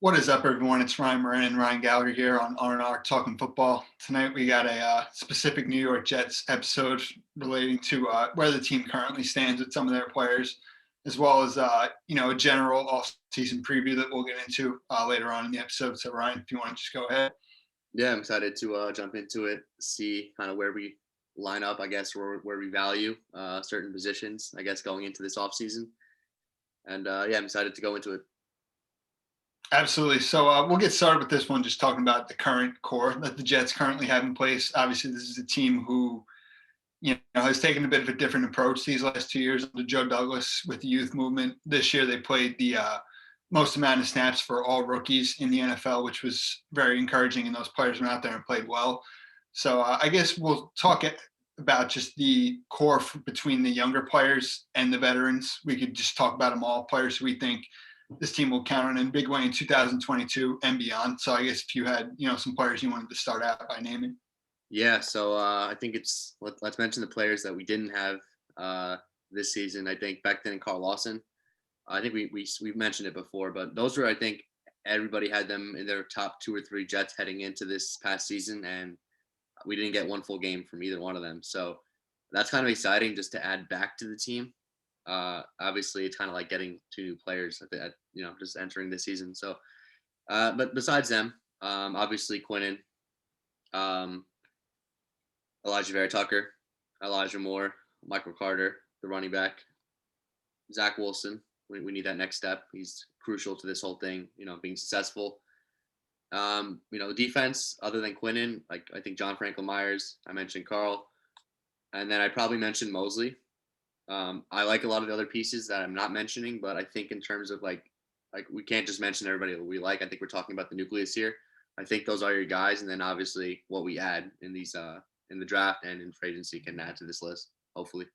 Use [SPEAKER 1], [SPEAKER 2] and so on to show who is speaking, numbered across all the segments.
[SPEAKER 1] What is up, everyone? It's Ryan Moran and Ryan Gallagher here on R&R Talking Football. Tonight we got a specific New York Jets episode relating to where the team currently stands with some of their players, as well as a general off-season preview that we'll get into later on in the episode. So Ryan, if you want to just go ahead.
[SPEAKER 2] Yeah, I'm excited to jump into it, see kind of where we line up, I guess, where we value certain positions, I guess, going into this offseason. And yeah, I'm excited to go into it.
[SPEAKER 1] Absolutely. So we'll get started with this one, just talking about the current core that the Jets currently have in place. Obviously, this is a team who has taken a bit of a different approach these last 2 years under Joe Douglas with the youth movement. This year, they played the most amount of snaps for all rookies in the NFL, which was very encouraging, and those players went out there and played well. So I guess we'll talk about just the core between the younger players and the veterans. We could just talk about them all, players who we think this team will count on in a big way in 2022 and beyond. So I guess if you had, some players you wanted to start out by naming.
[SPEAKER 2] Yeah, so I think let's mention the players that we didn't have this season. I think Becton and Carl Lawson. I think we've mentioned it before, but those were, I think, everybody had them in their top two or three Jets heading into this past season, and we didn't get one full game from either one of them. So that's kind of exciting just to add back to the team. Obviously, it's kind of like getting two new players, just entering this season. So, but besides them, obviously Quinnen, um, Elijah Vera Tucker, Elijah Moore, Michael Carter, the running back, Zach Wilson. We need that next step. He's crucial to this whole thing, being successful. Defense, other than Quinnen, like I think John Franklin Myers, I mentioned Carl, and then I probably mentioned Mosley. I like a lot of the other pieces that I'm not mentioning, but I think in terms of like we can't just mention everybody that we like. I think we're talking about the nucleus here. I think those are your guys, and then obviously what we add in these in the draft and in free agency can add to this list, hopefully.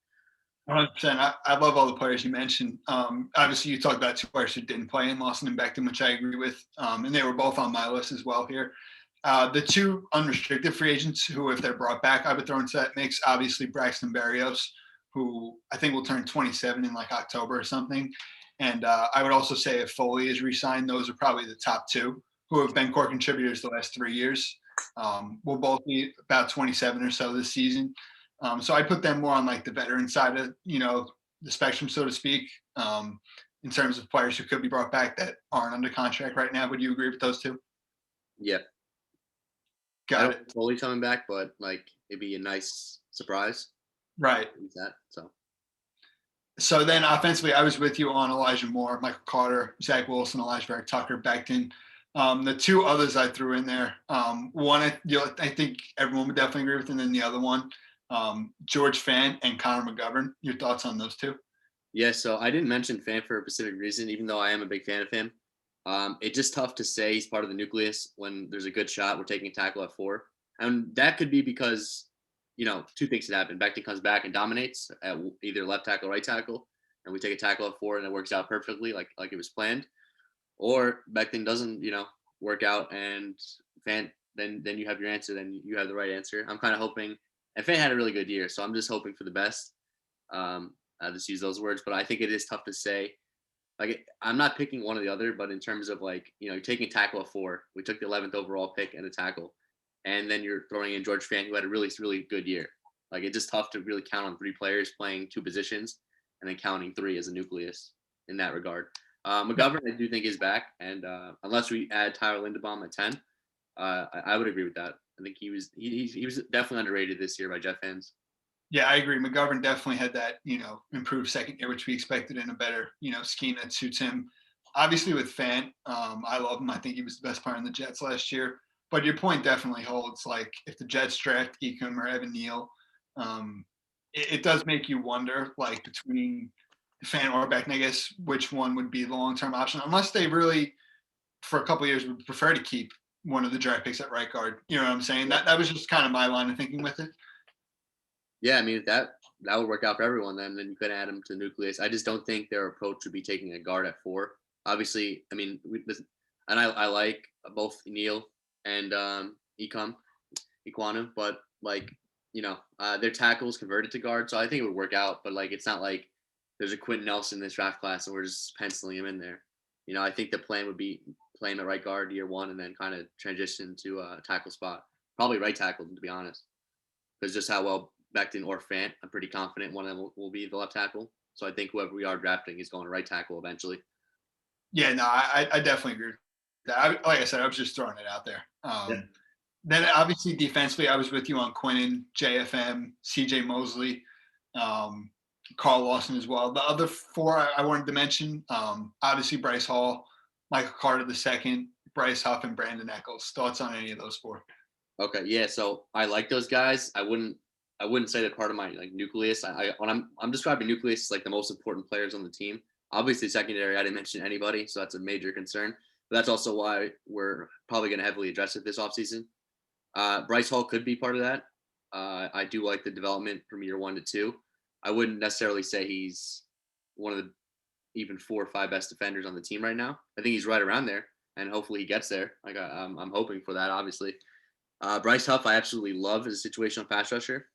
[SPEAKER 1] 100%. I love all the players you mentioned. Obviously, you talked about two players who didn't play in Lawson and Becton, which I agree with, and they were both on my list as well here. The two unrestricted free agents who, if they're brought back, I would throw into that mix, obviously Braxton Berrios, who I think will turn 27 in like October or something. And I would also say if Foley is re-signed, those are probably the top two who have been core contributors the last 3 years. Will both be about 27 or so this season. So I put them more on like the veteran side of, the spectrum, so to speak, in terms of players who could be brought back that aren't under contract right now. Would you agree with those two?
[SPEAKER 2] Yeah. I
[SPEAKER 1] Got
[SPEAKER 2] don't
[SPEAKER 1] it.
[SPEAKER 2] fully coming back, but like it'd be a nice surprise.
[SPEAKER 1] Right.
[SPEAKER 2] That
[SPEAKER 1] So then offensively, I was with you on Elijah Moore, Michael Carter, Zach Wilson, Elijah Vera Tucker, Becton. The two others I threw in there, one I think everyone would definitely agree with, and then the other one, George Fant and Conor McGovern. Your thoughts on those two?
[SPEAKER 2] Yeah, so I didn't mention Fant for a specific reason, even though I am a big fan of him. It's just tough to say he's part of the nucleus when there's a good shot. We're taking a tackle at 4. And that could be because, two things could happen. Becton comes back and dominates at either left tackle or right tackle, and we take a tackle at 4 and it works out perfectly like it was planned. Or Becton doesn't, work out and Fant, then you have your answer, then you have the right answer. I'm kind of hoping, and Fant had a really good year, so I'm just hoping for the best. I'll just use those words, but I think it is tough to say. Like I'm not picking one or the other, but in terms of taking a tackle at 4, we took the 11th overall pick and a tackle, and then you're throwing in George Fant, who had a really, really good year. Like it's just tough to really count on 3 players playing 2 positions and then counting 3 as a nucleus in that regard. Mcgovern, I do think is back, and unless we add Tyler Linderbaum at 10, I would agree with that. I think he was definitely underrated this year by Jet fans.
[SPEAKER 1] Yeah, I agree. McGovern definitely had that, improved second year, which we expected in a better, scheme that suits him. Obviously, with Fant, I love him. I think he was the best player in the Jets last year. But your point definitely holds. Like, if the Jets draft Ecom or Evan Neal, it does make you wonder, like, between Fant or Becton, I guess, which one would be the long-term option, unless they really, for a couple of years, would prefer to keep one of the draft picks at right guard. You know what I'm saying? That was just kind of my line of thinking with it.
[SPEAKER 2] Yeah, I mean that would work out for everyone. Then you could add them to the nucleus. I just don't think their approach would be taking a guard at 4. Obviously, I mean, I like both Neal and Ekwonu, but their tackles converted to guard, so I think it would work out. But like, it's not like there's a Quentin Nelson in this draft class and we're just penciling him in there. I think the plan would be playing at right guard year one and then kind of transition to a tackle spot. Probably right tackle, to be honest, because just how well Becton or Fant, I'm pretty confident one of them will be the left tackle. So I think whoever we are drafting is going to right tackle eventually.
[SPEAKER 1] Yeah, no, I definitely agree with that. Like I said, I was just throwing it out there.
[SPEAKER 2] Yeah.
[SPEAKER 1] Then obviously defensively, I was with you on Quinnen, JFM, CJ Mosley, um, Carl Lawson as well. The other four I wanted to mention, obviously Bryce Hall, Michael Carter the second, Bryce Huff, and Brandon Eccles. Thoughts on any of those four?
[SPEAKER 2] Okay, yeah. So I like those guys. I wouldn't say they're part of my like nucleus. I when I'm describing nucleus like the most important players on the team. Obviously, secondary, I didn't mention anybody, so that's a major concern. But that's also why we're probably going to heavily address it this offseason. Bryce Hall could be part of that. I do like the development from year 1 to 2. I wouldn't necessarily say he's one of the even 4 or 5 best defenders on the team right now. I think he's right around there, and hopefully he gets there. Like I'm hoping for that, obviously. Bryce Huff, I absolutely love as a situational pass rusher.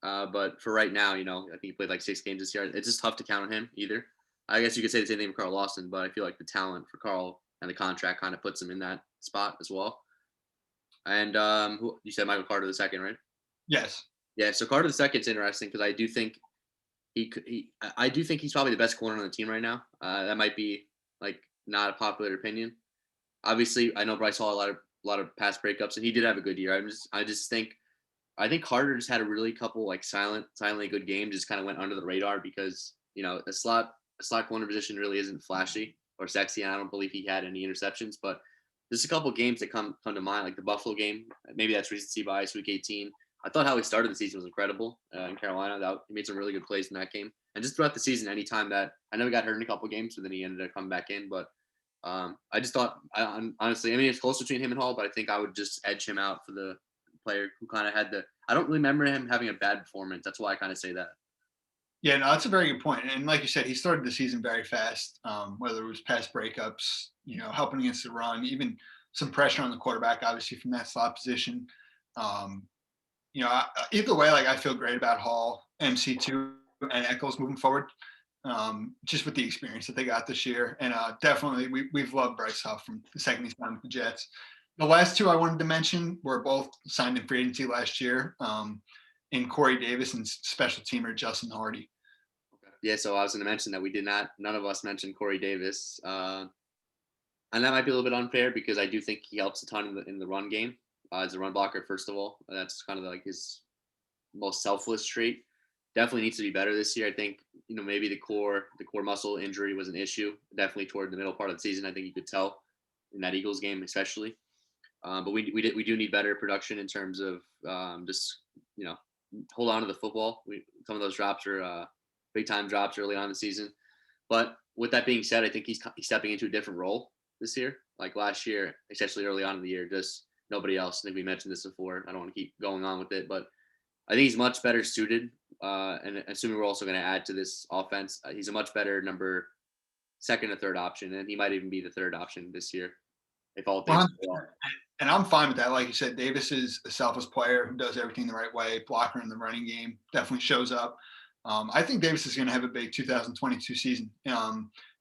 [SPEAKER 2] But for right now, I think he played like 6 games this year. It's just tough to count on him either. I guess you could say the same thing for Carl Lawson, but I feel like the talent for Carl and the contract kind of puts him in that spot as well. And who you said Michael Carter the second, right?
[SPEAKER 1] Yes.
[SPEAKER 2] Yeah, so Carter the second's interesting because I do think I do think he's probably the best corner on the team right now. That might be like not a popular opinion. Obviously, I know Bryce Hall a lot of pass breakups, and he did have a good year. I just think I think Carter just had a really couple like silently good games. Just kind of went under the radar because a slot corner position really isn't flashy or sexy. And I don't believe he had any interceptions, but just a couple games that come to mind, like the Buffalo game. Maybe that's recency bias, Week 18. I thought how he started the season was incredible in Carolina. He made some really good plays in that game, and just throughout the season, anytime that I know he got hurt in a couple games, but then he ended up coming back in. But I just thought, honestly, I mean, it's close between him and Hall, but I think I would just edge him out for the player who kind of had the. I don't really remember him having a bad performance. That's why I kind of say that.
[SPEAKER 1] Yeah, no, that's a very good point. And like you said, he started the season very fast, whether it was pass breakups, helping against the run, even some pressure on the quarterback, obviously from that slot position. Um, either way, like I feel great about Hall, MC2, and Eccles moving forward, just with the experience that they got this year. And definitely, we've loved Bryce Huff from the second he signed with the Jets. The last two I wanted to mention were both signed in free agency last year, in Corey Davis and special teamer Justin Hardy.
[SPEAKER 2] Yeah, so I was going to mention that none of us mentioned Corey Davis, and that might be a little bit unfair because I do think he helps a ton in the run game as a run blocker. First of all, that's kind of like his most selfless trait. Definitely needs to be better this year. I think maybe the core muscle injury was an issue. Definitely toward the middle part of the season. I think you could tell in that Eagles game, especially. But we do need better production in terms of just hold on to the football. Some of those drops are big time drops early on in the season. But with that being said, I think he's stepping into a different role this year. Like last year, especially early on in the year, just nobody else. I think we mentioned this before. I don't want to keep going on with it, but I think he's much better suited. And assuming we're also going to add to this offense, he's a much better number second or third option, and he might even be the third option this year if all things go well.
[SPEAKER 1] And I'm fine with that. Like you said, Davis is a selfless player who does everything the right way. Blocker in the running game, definitely shows up. I think Davis is going to have a big 2022 season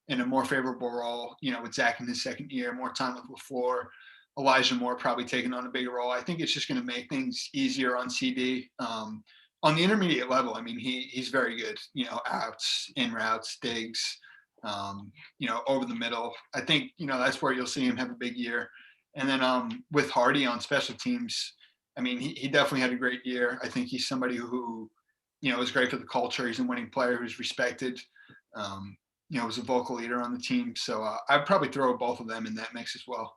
[SPEAKER 1] in a more favorable role, with Zach in his second year, more time with LaFleur, Elijah Moore probably taking on a bigger role. I think it's just going to make things easier on CD. On the intermediate level, I mean, he's very good, outs, in routes, digs, over the middle. I think, that's where you'll see him have a big year. And then with Hardy on special teams, I mean, he definitely had a great year. I think he's somebody who is great for the culture. He's a winning player who's respected. Was a vocal leader on the team. So I'd probably throw both of them in that mix as well.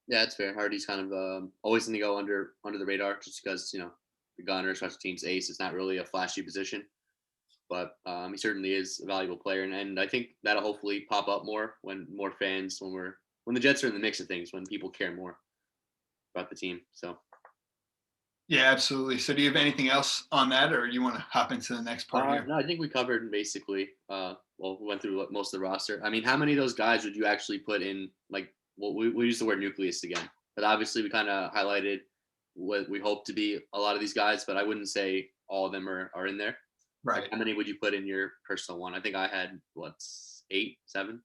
[SPEAKER 2] Yeah, that's fair. Hardy's kind of always going to go under the radar just because the gunner special teams ace is not really a flashy position, but he certainly is a valuable player, and I think that'll hopefully pop up more when more fans when the Jets are in the mix of things, when people care more about the team. So.
[SPEAKER 1] Yeah, absolutely. So do you have anything else on that, or you want to hop into the next part here?
[SPEAKER 2] No, I think we covered basically. We went through most of the roster. I mean, how many of those guys would you actually put in? Like, we use the word nucleus again, but obviously we kind of highlighted what we hope to be a lot of these guys, but I wouldn't say all of them are in there.
[SPEAKER 1] Right.
[SPEAKER 2] Like, how many would you put in your personal one? I think I had 8, 7.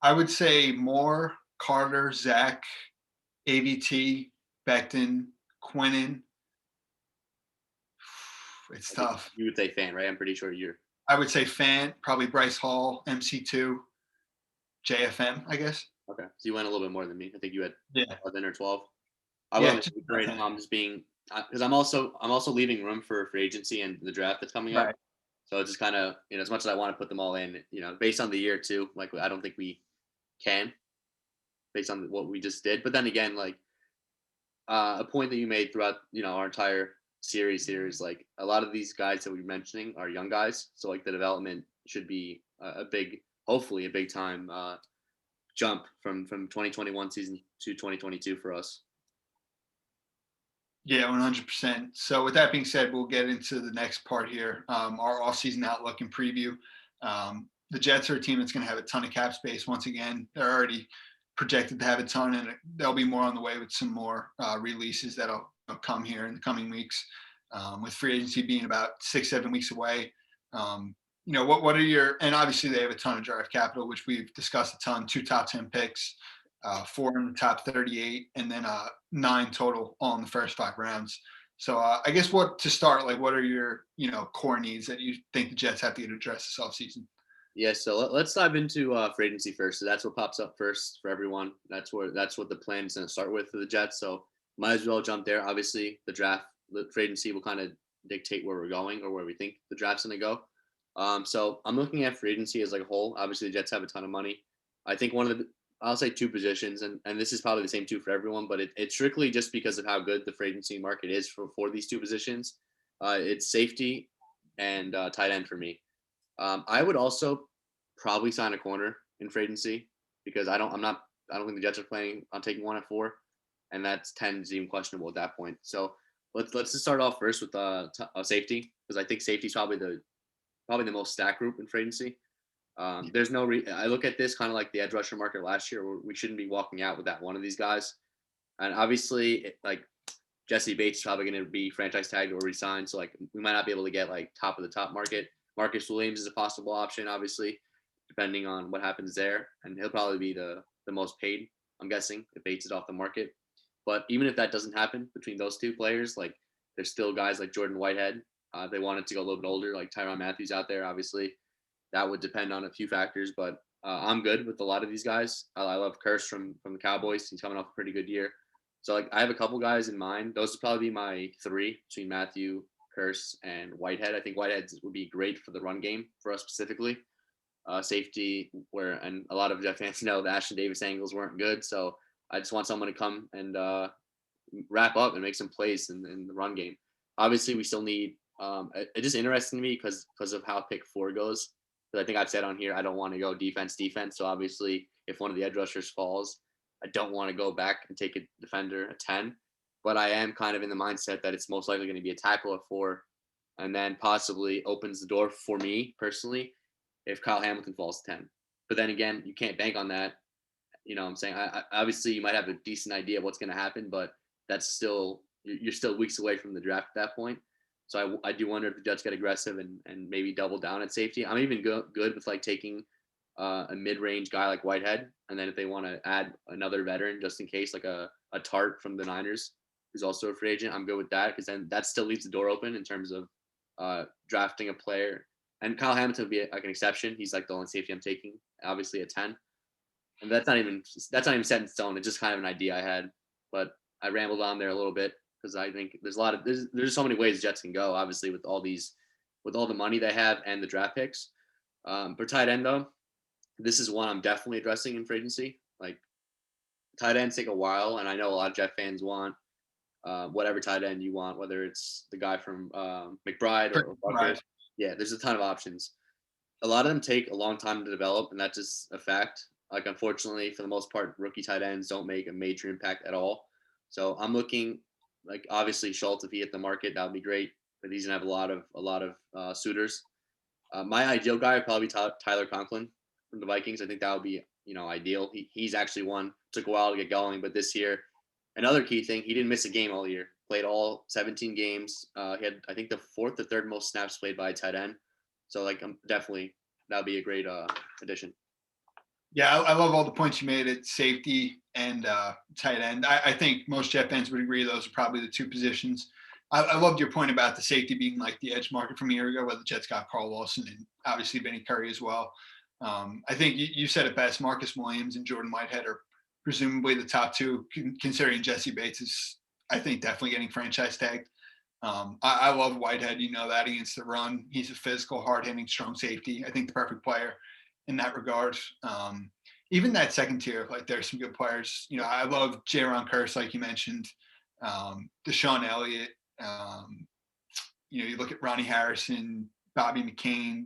[SPEAKER 1] I would say Moore, Carter, Zach, AVT, Becton, Quinnen. It's
[SPEAKER 2] I think
[SPEAKER 1] tough.
[SPEAKER 2] you would say Fan, right? I'm pretty sure you're
[SPEAKER 1] I would say Fant, probably Bryce Hall, MC2, JFM, I guess.
[SPEAKER 2] okay. So you went a little bit more than me. I think you had
[SPEAKER 1] Yeah.
[SPEAKER 2] 11 or 12. I
[SPEAKER 1] Yeah.
[SPEAKER 2] went
[SPEAKER 1] Just
[SPEAKER 2] with
[SPEAKER 1] about
[SPEAKER 2] great.
[SPEAKER 1] 10.
[SPEAKER 2] Just being because I'm also leaving room for free agency and the draft that's coming up.
[SPEAKER 1] Right.
[SPEAKER 2] So it's just kind of as much as I want to put them all in, based on the year too. Like I don't think we can based on what we just did. But then again, like a point that you made throughout our entire series here is like a lot of these guys that we're mentioning are young guys. So like the development should be a big, hopefully a big time jump from 2021 season to 2022 for us.
[SPEAKER 1] Yeah, 100%. So with that being said, we'll get into the next part here, our offseason outlook and preview. The Jets are a team that's going to have a ton of cap space. Once again, they're already projected to have a ton, and there'll be more on the way with some more releases that'll come here in the coming weeks. With free agency being about 6-7 weeks away, what are your, and obviously they have a ton of draft capital, which we've discussed a ton, 2 top 10 picks, 4 in the top 38, and then 9 total all in the first 5 rounds. So I guess what are your core needs that you think the Jets have to get addressed this offseason?
[SPEAKER 2] Yeah, so let's dive into free agency first. So that's what pops up first for everyone. That's what the plan is going to start with for the Jets. So might as well jump there. Obviously, the free agency will kind of dictate where we're going or where we think the draft's going to go. So I'm looking at free agency as like a whole. Obviously, the Jets have a ton of money. I think I'll say 2 positions, and this is probably the same 2 for everyone, but it's strictly just because of how good the free agency market is for these 2 positions. It's safety and tight end for me. I would also probably sign a corner in free agency because I don't think the Jets are planning on taking one at 4, and that's 10 is even questionable at that point. So let's just start off first with safety because I think safety is probably the most stacked group in free agency. There's no I look at this kind of like the edge rusher market last year where we shouldn't be walking out without one of these guys. And obviously, like Jesse Bates is probably going to be franchise tagged or resigned, so like we might not be able to get like top of the top market. Marcus Williams is a possible option, obviously, depending on what happens there, and he'll probably be the most paid, I'm guessing, if Bates is off the market. But even if that doesn't happen between those 2 players, like there's still guys like Jordan Whitehead. They wanted to go a little bit older, like Tyrann Mathieu out there, obviously. That would depend on a few factors, but I'm good with a lot of these guys. I love Kearse from the Cowboys. He's coming off a pretty good year. So like I have a couple guys in mind. Those would probably be my 3 between Mathieu, Kearse, and Whitehead. I think Whitehead would be great for the run game for us specifically. Safety, and a lot of Jet fans know the Ashton Davis angles weren't good. So I just want someone to come and wrap up and make some plays in the run game. Obviously, we still need. It's just interesting to me because of how pick 4 goes. Because I think I've said on here I don't want to go defense. So obviously, if one of the edge rushers falls, I don't want to go back and take a defender at 10. But I am kind of in the mindset that it's most likely going to be a tackle at 4, and then possibly opens the door for me personally if Kyle Hamilton falls to 10. But then again, you can't bank on that. What I'm saying, obviously you might have a decent idea of what's going to happen, but that's still you're still weeks away from the draft at that point. So I do wonder if the Jets get aggressive and maybe double down at safety. I'm even good with like taking a mid-range guy like Whitehead, and then if they want to add another veteran just in case, like a Tart from the Niners, who's also a free agent, I'm good with that because then that still leaves the door open in terms of drafting a player. And Kyle Hamilton would be like an exception. He's like the only safety I'm taking, obviously at 10. And that's not even set in stone. It's just kind of an idea I had, but I rambled on there a little bit because I think there's so many ways the Jets can go. Obviously, with all the money they have and the draft picks. For tight end though, this is one I'm definitely addressing in free agency. Like tight ends take a while, and I know a lot of Jet fans want whatever tight end you want, whether it's the guy from McBride or Bucker.
[SPEAKER 1] Right.
[SPEAKER 2] Yeah, there's a ton of options. A lot of them take a long time to develop, and that's just a fact. Like, unfortunately, for the most part, rookie tight ends don't make a major impact at all. So I'm looking, like, obviously Schultz, if he hit the market, that would be great. But he's gonna have a lot of suitors. My ideal guy would probably be Tyler Conklin from the Vikings. I think that would be ideal. He's actually one. Took a while to get going, but this year, another key thing, he didn't miss a game all year. Played all 17 games. He had, I think, the 4th or 3rd most snaps played by a tight end. So, like, definitely that would be a great addition.
[SPEAKER 1] Yeah, I love all the points you made at safety and tight end. I think most Jet fans would agree those are probably the two positions. I loved your point about the safety being like the edge market from a year ago, where the Jets got Carl Lawson and obviously Benny Curry as well. I think you said it best. Marcus Williams and Jordan Whitehead are presumably the top two, considering Jesse Bates is, I think, definitely getting franchise tagged. I love Whitehead. You know that against the run. He's a physical, hard hitting, strong safety. I think the perfect player in that regard. Even that second tier, like there's some good players. You know, I love Jaron Curse, like you mentioned, Deshaun Elliott. You know, you look at Ronnie Harrison, Bobby McCain,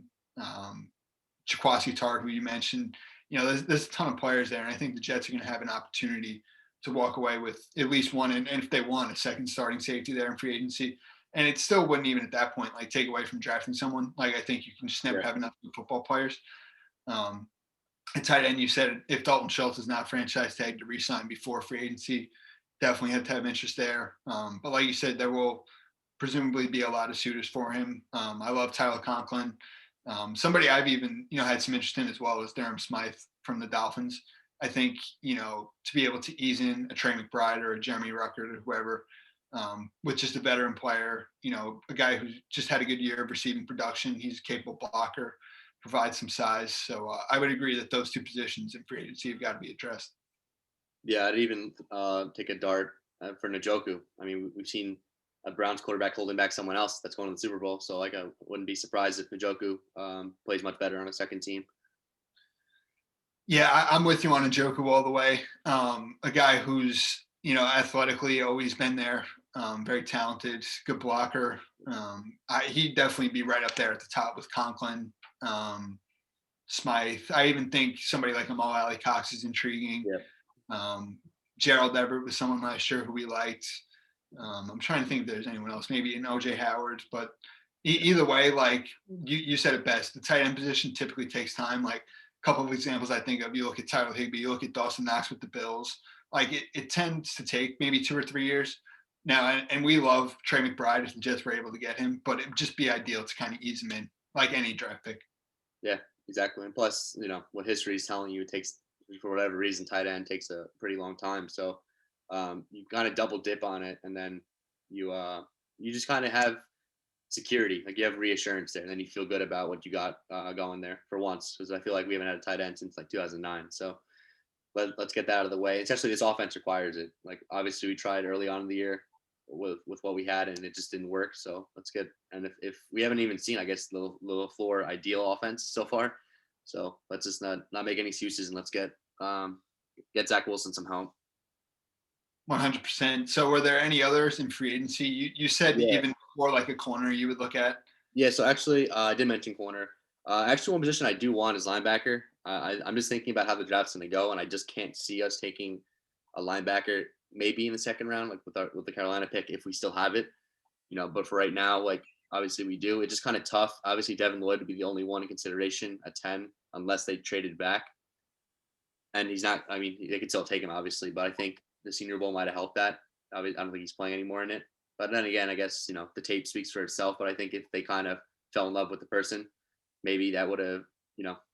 [SPEAKER 1] Jaquaski Tartt, who you mentioned. You know, there's a ton of players there, and I think the Jets are going to have an opportunity to walk away with at least one, and if they want, a second starting safety there in free agency. And it still wouldn't even at that point like take away from drafting someone. Like I think you can just never have enough good football players. Um, at tight end, you said if Dalton Schultz is not franchise tagged to re-sign before free agency, definitely have to have interest there. But like you said, there will presumably be a lot of suitors for him. I love Tyler Conklin. Somebody I've even had some interest in as well is Durham Smythe from the Dolphins. I think to be able to ease in a Trey McBride or a Jeremy Ruckert or whoever with just a veteran player, a guy who's just had a good year of receiving production. He's a capable blocker, provides some size. So I would agree that those two positions in free agency have got to be addressed.
[SPEAKER 2] Yeah, I'd even take a dart for Njoku. I mean, we've seen a Browns quarterback holding back someone else that's going to the Super Bowl. So like, I wouldn't be surprised if Njoku plays much better on a second team.
[SPEAKER 1] Yeah, I'm with you on Njoku all the way. A guy who's athletically always been there, very talented, good blocker. He'd definitely be right up there at the top with Conklin, Smythe. I even think somebody like Amal Ali Cox is intriguing. Gerald Everett was someone last year who we liked. I'm trying to think if there's anyone else, maybe an OJ Howard, but either way, like you said it best, the tight end position typically takes time. Like a couple of examples I think of, you look at Tyler Higbee, you look at Dawson Knox with the Bills, like it tends to take maybe 2 or 3 years. Now, and we love Trey McBride if the Jets were able to get him, but it'd just be ideal to kind of ease him in, like any draft pick.
[SPEAKER 2] Yeah, exactly. And plus, what history is telling you, it takes, for whatever reason, tight end takes a pretty long time. So you kind of double dip on it, and then you just kind of have security, like you have reassurance there, and then you feel good about what you got going there for once. Because I feel like we haven't had a tight end since like 2009. So let's get that out of the way. Essentially, this offense requires it. Like obviously, we tried early on in the year with what we had, and it just didn't work. So let's get, and if we haven't even seen, I guess, the LaFleur ideal offense so far. So let's just not make any excuses, and let's get Zach Wilson some help.
[SPEAKER 1] 100%. So were there any others in free agency? You said even before, like a corner you would look at?
[SPEAKER 2] Yeah, so actually I did mention corner. Actually, one position I do want is linebacker. I'm just thinking about how the draft's going to go, and I just can't see us taking a linebacker maybe in the second round, like with the Carolina pick, if we still have it. But for right now, like obviously we do. It's just kind of tough. Obviously, Devin Lloyd would be the only one in consideration at 10, unless they traded back. And he's not. I mean, they could still take him, obviously, but I think the Senior Bowl might have helped that. I don't think he's playing anymore in it. But then again, I guess the tape speaks for itself. But I think if they kind of fell in love with the person, maybe that would have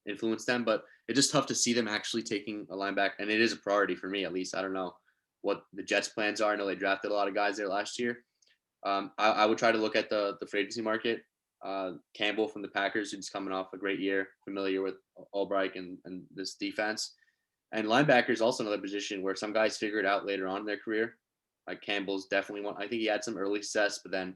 [SPEAKER 2] influenced them. But it's just tough to see them actually taking a linebacker, and it is a priority for me at least. I don't know what the Jets' plans are. I know they drafted a lot of guys there last year. I would try to look at the free agency market. Campbell from the Packers, who's coming off a great year, familiar with Albright and this defense. And linebacker is also another position where some guys figure it out later on in their career. Like Campbell's definitely one. I think he had some early success, but then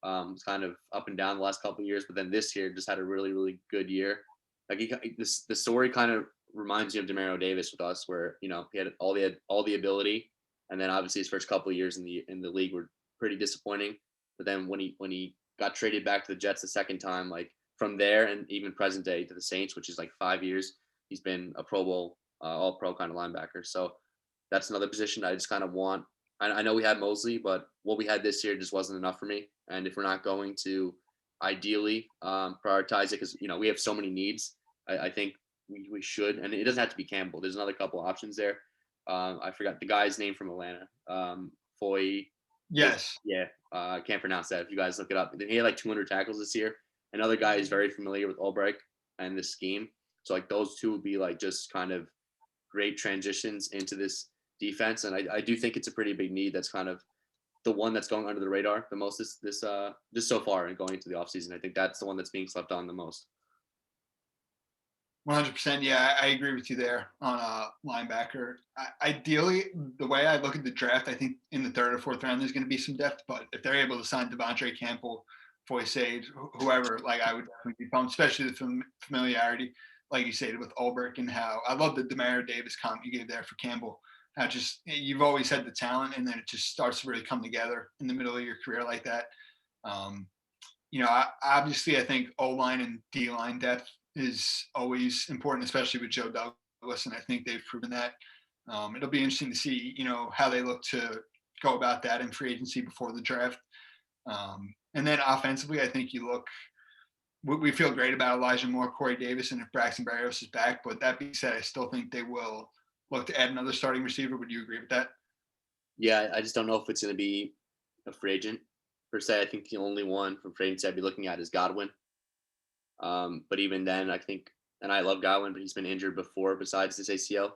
[SPEAKER 2] was kind of up and down the last couple of years. But then this year just had a really, really good year. Like the story kind of reminds me of Demario Davis with us, where he had all the ability, and then obviously his first couple of years in the league were pretty disappointing. But then when he got traded back to the Jets the second time, like from there and even present day to the Saints, which is like 5 years, he's been a Pro Bowl, all pro kind of linebacker. So that's another position I just kind of want. I know we had Mosley, but what we had this year just wasn't enough for me. And if we're not going to ideally prioritize it, because we have so many needs, I think we should. And it doesn't have to be Campbell. There's another couple options there. I forgot the guy's name from Atlanta. Foy.
[SPEAKER 1] Yes.
[SPEAKER 2] Yeah. I can't pronounce that. If you guys look it up, he had like 200 tackles this year. Another guy is very familiar with Albright and this scheme. So like those two would be like just kind of great transitions into this defense. And I do think it's a pretty big need. That's kind of the one that's going under the radar the most this just so far and going into the offseason. I think that's the one that's being slept on the most.
[SPEAKER 1] 100%. Yeah, I agree with you there on linebacker. Ideally, the way I look at the draft, I think in the third or fourth round, there's going to be some depth. But if they're able to sign Devontae Campbell, Foy Sage, whoever, like I would definitely be pumped, especially the familiarity, like you said, with Ulbrich and how I love the Demario Davis comment you gave there for Campbell. How just you've always had the talent, and then it just starts to really come together in the middle of your career like that. Um, obviously, I think O line and D line depth is always important, especially with Joe Douglas, and I think they've proven that. It'll be interesting to see, how they look to go about that in free agency before the draft. And then offensively, I think we feel great about Elijah Moore, Corey Davis, and if Braxton Berrios is back. But that being said, I still think they will look to add another starting receiver. Would you agree with that?
[SPEAKER 2] Yeah, I just don't know if it's going to be a free agent per se. I think the only one from free agency I'd be looking at is Godwin. But even then, I think, and I love Godwin, but he's been injured before besides this ACL.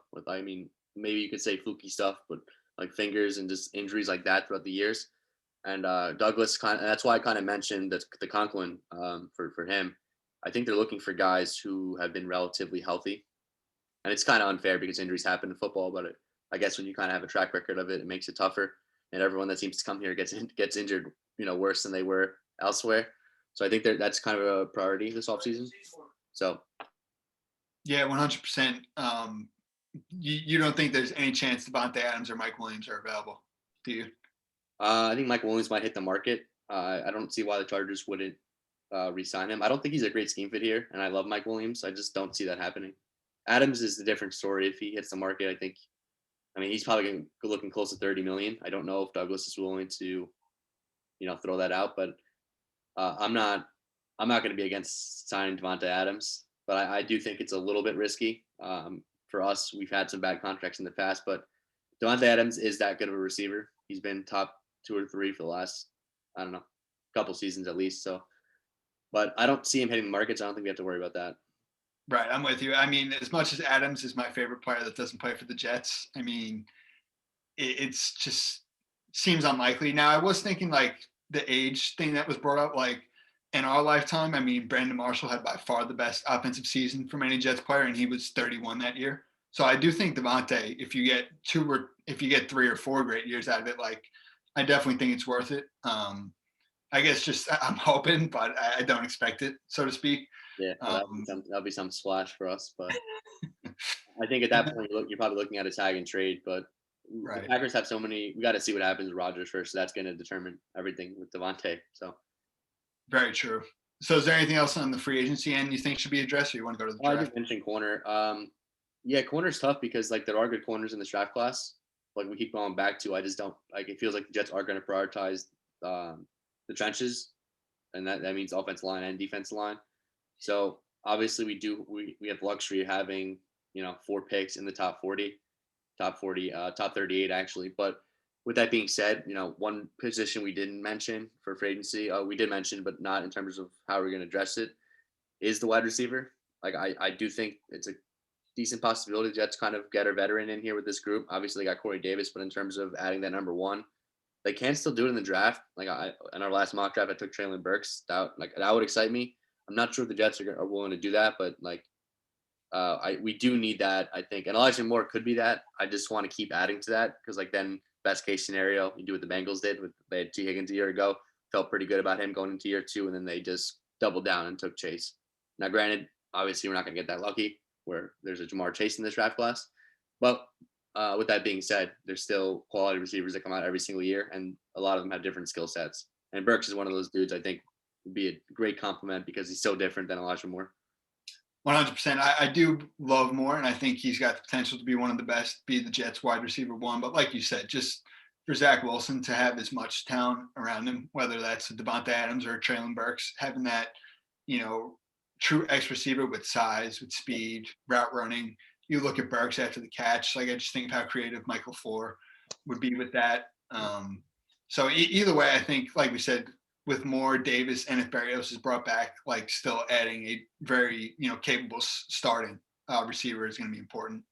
[SPEAKER 2] Maybe you could say fluky stuff, but like fingers and just injuries like that throughout the years. And Douglas, that's why I kind of mentioned the Conklin for him. I think they're looking for guys who have been relatively healthy. And it's kind of unfair because injuries happen in football, but I guess when you kind of have a track record of it, it makes it tougher. And everyone that seems to come here gets injured, worse than they were elsewhere. So I think that's kind of a priority this offseason. So
[SPEAKER 1] yeah, 100%. You don't think there's any chance Devontae Adams or Mike Williams are available, do you?
[SPEAKER 2] I think Mike Williams might hit the market. I don't see why the Chargers wouldn't re-sign him. I don't think he's a great scheme fit here, and I love Mike Williams. I just don't see that happening. Adams is a different story. If he hits the market, he's probably going to looking close to 30 million. I don't know if Douglas is willing to, throw that out, but I'm not going to be against signing Devontae Adams, but I do think it's a little bit risky. For us, we've had some bad contracts in the past, but Devontae Adams is that good of a receiver. He's been top 2 or 3 for the last, I don't know, couple seasons at least. So, but I don't see him hitting the markets. I don't think we have to worry about that.
[SPEAKER 1] Right, I'm with you. As much as Adams is my favorite player that doesn't play for the Jets, it's just seems unlikely. Now, I was thinking like the age thing that was brought up, like in our lifetime. Brandon Marshall had by far the best offensive season from any Jets player, and he was 31 that year. So I do think Devontae, if you get 3 or 4 great years out of it, like I definitely think it's worth it. I guess just I'm hoping, but I don't expect it, so to speak.
[SPEAKER 2] Yeah, that'll be some splash for us, but I think at that point you're probably looking at a tag and trade. But
[SPEAKER 1] right.
[SPEAKER 2] The Packers have so many. We got to see what happens with Rodgers first. So that's going to determine everything with Devontae. So
[SPEAKER 1] very true. So is there anything else on the free agency end you think should be addressed, or you want to go to the draft?
[SPEAKER 2] I just mentioned corner. Yeah, corner's tough because like there are good corners in this draft class. Like we keep going back to, I just don't like. It feels like the Jets are going to prioritize the trenches, and that means offensive line and defensive line. So obviously we have the luxury of having 4 picks in the top 38 actually. But with that being said, one position we didn't mention for free agency, we did mention, but not in terms of how we're going to address it, is the wide receiver. Like I do think it's a decent possibility the Jets kind of get a veteran in here with this group. Obviously they got Corey Davis, but in terms of adding that number 1, they can still do it in the draft. Like in our last mock draft, I took Traylon Burks. That would excite me. I'm not sure if the Jets are willing to do that, but we do need that, I think. And Elijah Moore could be that. I just want to keep adding to that because then best case scenario, you do what the Bengals did. They had T. Higgins a year ago. Felt pretty good about him going into year 2, and then they just doubled down and took Chase. Now, granted, obviously we're not going to get that lucky where there's a Jamar Chase in this draft class. But with that being said, there's still quality receivers that come out every single year, and a lot of them have different skill sets. And Burks is one of those dudes I think would be a great compliment because he's so different than Elijah Moore.
[SPEAKER 1] 100%. I do love Moore, and I think he's got the potential to be one of the best, be the Jets wide receiver 1. But like you said, just for Zach Wilson to have as much talent around him, whether that's Devontae Adams or Traylon Burks, having that, true X receiver with size, with speed, route running. You look at Burks after the catch, I just think of how creative Michael Flohr would be with that. So either way, I think, like we said, with Moore, Davis, and if Berrios is brought back, still adding a very, capable starting receiver is going to be important.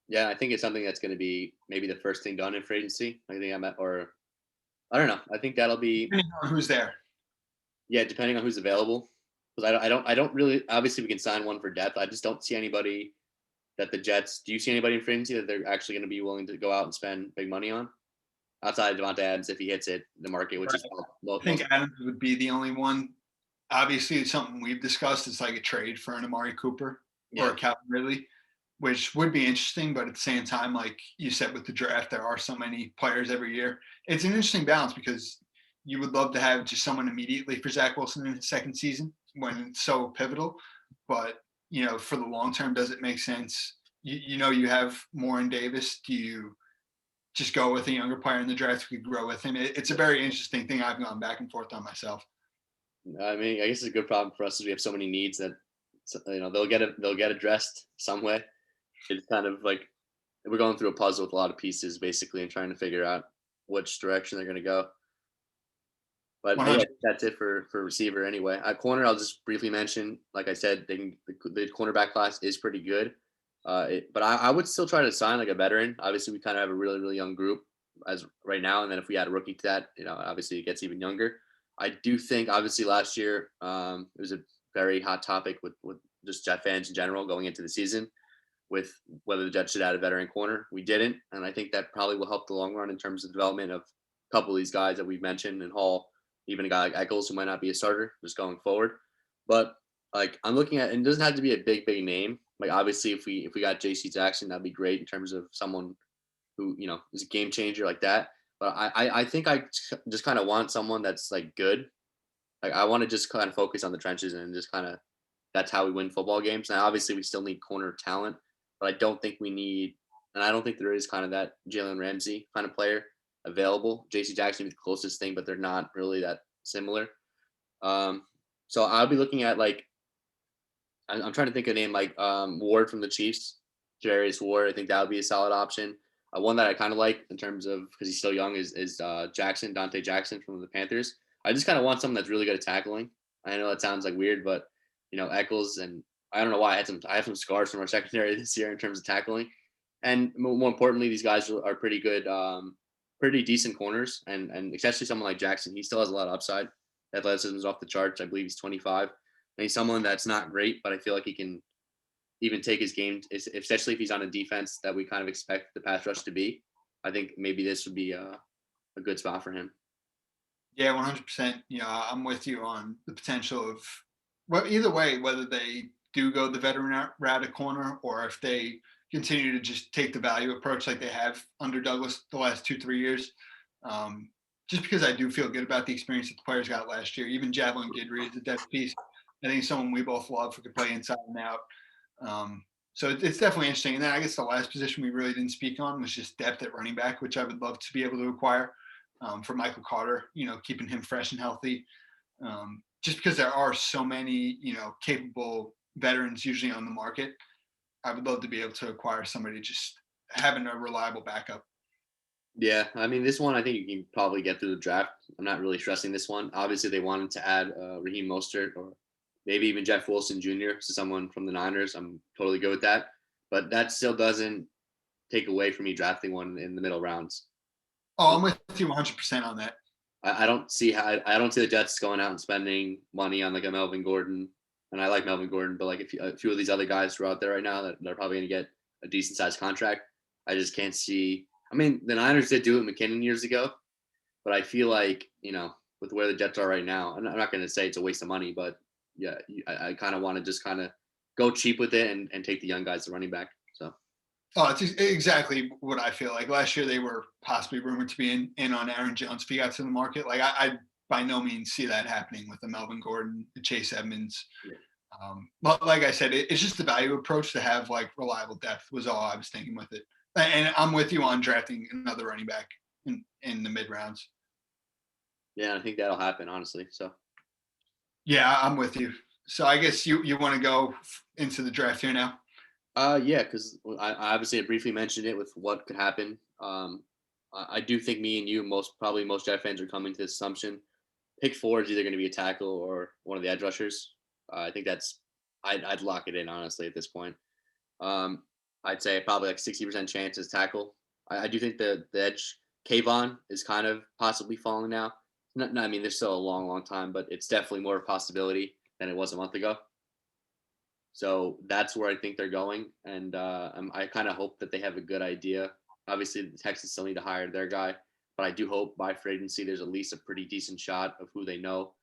[SPEAKER 2] Yeah, I think it's something that's going to be maybe the first thing done in free agency. I think or I don't know. I think that'll be,
[SPEAKER 1] Depending on who's there.
[SPEAKER 2] yeah, depending on who's available. Because I don't really. Obviously, we can sign one for depth. I just don't see anybody that the Jets. Do you see anybody in free agency that they're actually going to be willing to go out and spend big money on outside of Devontae Adams if he hits it the market, which
[SPEAKER 1] Right.
[SPEAKER 2] is
[SPEAKER 1] I think Adams would be the only one. Obviously, it's something we've discussed. It's like a trade for an Amari Cooper or
[SPEAKER 2] yeah.
[SPEAKER 1] a Calvin Ridley, which would be interesting. But at the same time, like you said with the draft, there are so many players every year. It's an interesting balance because you would love to have just someone immediately for Zach Wilson in his second season when it's so pivotal. But for the long term, does it make sense? You have Warren Davis. Do you just go with a younger player in the draft who could grow with him? It's a very interesting thing I've gone back and forth on myself.
[SPEAKER 2] I mean, I guess it's a good problem for us is we have so many needs that they'll get addressed some way. It's kind of like we're going through a puzzle with a lot of pieces basically and trying to figure out which direction they're going to go. But yeah,
[SPEAKER 1] 100.
[SPEAKER 2] that's it for receiver anyway. At corner, I'll just briefly mention, like I said, the cornerback class is pretty good. But I would still try to sign like a veteran. Obviously, we kind of have a really really young group as right now, and then if we add a rookie to that, obviously it gets even younger. I do think obviously last year it was a very hot topic with just Jet fans in general going into the season with whether the Jets should add a veteran corner. We didn't, and I think that probably will help the long run in terms of development of a couple of these guys that we've mentioned and Hall, even a guy like Eccles who might not be a starter just going forward. But like I'm looking at, and it doesn't have to be a big name. Like obviously, if we got J.C. Jackson, that'd be great in terms of someone who is a game changer like that. But I think I just kind of want someone that's like good. Like I want to just kind of focus on the trenches and just kind of that's how we win football games. Now, obviously, we still need corner talent, but I don't think we need, and I don't think there is kind of that Jalen Ramsey kind of player available. J.C. Jackson is the closest thing, but they're not really that similar. Um, so I'll be looking at like I'm trying to think of a name like Ward from the Chiefs, Jarius Ward. I think that would be a solid option. One that I kind of like in terms of because he's still young is Jackson, Dante Jackson from the Panthers. I just kind of want someone that's really good at tackling. I know that sounds like weird, but Eccles and I don't know why I have some scars from our secondary this year in terms of tackling, and more importantly, these guys are pretty good, pretty decent corners, and especially someone like Jackson, he still has a lot of upside. Athleticism is off the charts. I believe he's 25. And he's someone that's not great, but I feel like he can even take his game, especially if he's on a defense that we kind of expect the pass rush to be. I think maybe this would be a good spot for him.
[SPEAKER 1] Yeah, 100%. I'm with you on the potential of, well, either way, whether they do go the veteran route at corner or if they continue to just take the value approach like they have under Douglas the last 2-3 years. Um, just because I do feel good about the experience that the players got last year. Even Javelin Guidry is a depth piece. I think he's someone we both love who could play inside and out. So it's definitely interesting. And then I guess the last position we really didn't speak on was just depth at running back, which I would love to be able to acquire for Michael Carter, keeping him fresh and healthy. Just because there are so many, capable veterans usually on the market, I would love to be able to acquire somebody just having a reliable backup.
[SPEAKER 2] Yeah, I mean, this one I think you can probably get through the draft. I'm not really stressing this one. Obviously, they wanted to add Raheem Mostert or maybe even Jeff Wilson Jr. to someone from the Niners. I'm totally good with that. But that still doesn't take away from me drafting one in the middle rounds.
[SPEAKER 1] Oh, I'm with you 100% on that.
[SPEAKER 2] I don't see how I don't see the Jets going out and spending money on like a Melvin Gordon, and I like Melvin Gordon, but like a few of these other guys who are out there right now that they're probably going to get a decent sized contract. I just can't see. I mean, the Niners did do it with McKinnon years ago, but I feel like with where the Jets are right now, I'm not going to say it's a waste of money, but yeah, I kind of want to just kind of go cheap with it and take the young guys to running back. So.
[SPEAKER 1] Oh, it's exactly what I feel like. Last year, they were possibly rumored to be in on Aaron Jones if he got to the market. Like I by no means see that happening with the Melvin Gordon, the Chase Edmonds.
[SPEAKER 2] Yeah.
[SPEAKER 1] But like I said, it's just the value approach to have like reliable depth was all I was thinking with it. And I'm with you on drafting another running back in the mid rounds.
[SPEAKER 2] Yeah, I think that'll happen, honestly. So.
[SPEAKER 1] Yeah, I'm with you. So I guess you want to go into the draft here now.
[SPEAKER 2] Yeah, because I obviously briefly mentioned it with what could happen. I do think me and you probably most Jet fans are coming to this assumption. Pick four is either going to be a tackle or one of the edge rushers. I think I'd lock it in honestly at this point. Um, I'd say probably like 60% chance is tackle. I do think the edge Kayvon is kind of possibly falling now. No, I mean, there's still a long, long time, but it's definitely more of a possibility than it was a month ago. So that's where I think they're going, and I kind of hope that they have a good idea. Obviously, the Texans still need to hire their guy, but I do hope by free agency there's at least a pretty decent shot of who they know.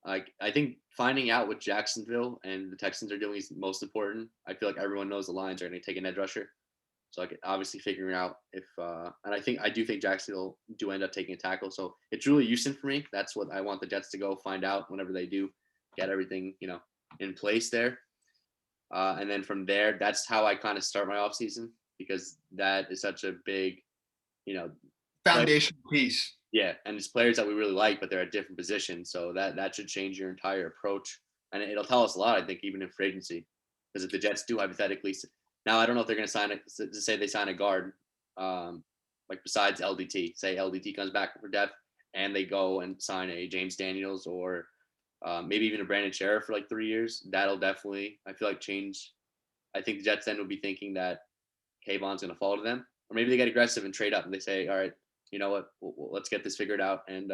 [SPEAKER 2] I think finding out what Jacksonville and the Texans are doing is most important. I feel like everyone knows the Lions are going to take an edge rusher, so like obviously figuring out if and I do think Jacksonville do end up taking a tackle. So it's really Houston for me. That's what I want the Jets to go find out whenever they do get everything in place there. And then from there, that's how I kind of start my offseason because that is such a big, you know,
[SPEAKER 1] Foundation piece.
[SPEAKER 2] yeah, and it's players that we really like, but they're at different positions. So that should change your entire approach, and it'll tell us a lot, I think, even in free agency. Because if the Jets do hypothetically, now I don't know if they're going to sign it to say they sign a guard, like besides LDT. Say LDT comes back for depth, and they go and sign a James Daniels or maybe even a Brandon Sheriff for like 3 years. That'll definitely, I feel like, change. I think the Jets then will be thinking that Kayvon's going to fall to them, or maybe they get aggressive and trade up and they say, all right, you know what, let's get this figured out and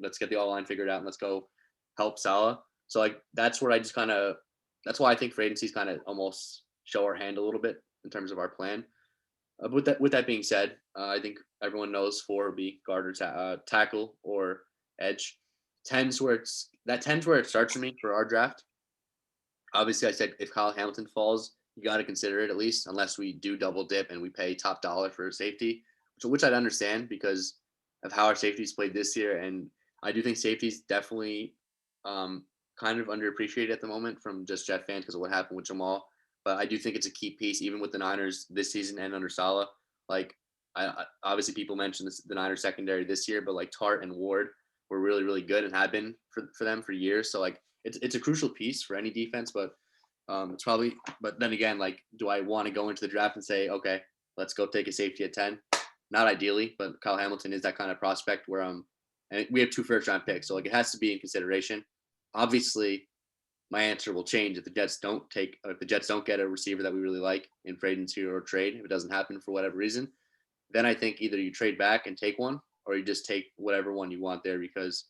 [SPEAKER 2] let's get the all line figured out and let's go help Salah. So like that's where I just kind of that's why I think free agencies kind of almost show our hand a little bit in terms of our plan. With that being said, I think everyone knows 4 would be guard or tackle or edge. 10's where it starts for me for our draft. Obviously, I said if Kyle Hamilton falls, you got to consider it at least, unless we do double dip and we pay top dollar for safety, which I'd understand because of how our safeties played this year. And I do think safeties definitely kind of underappreciated at the moment from just Jet fans because of what happened with Jamal. But I do think it's a key piece, even with the Niners this season and under Salah. Like, obviously people mentioned the Niners secondary this year, but like Tart and Ward were really, really good and have been for them for years. So like it's a crucial piece for any defense, but it's probably. But then again, like, do I want to go into the draft and say, okay, let's go take a safety at 10? Not ideally, but Kyle Hamilton is that kind of prospect where and we have 2 first-round picks, so like it has to be in consideration. Obviously, my answer will change if the Jets don't get a receiver that we really like in free agency or trade. If it doesn't happen for whatever reason, then I think either you trade back and take one, or you just take whatever one you want there because,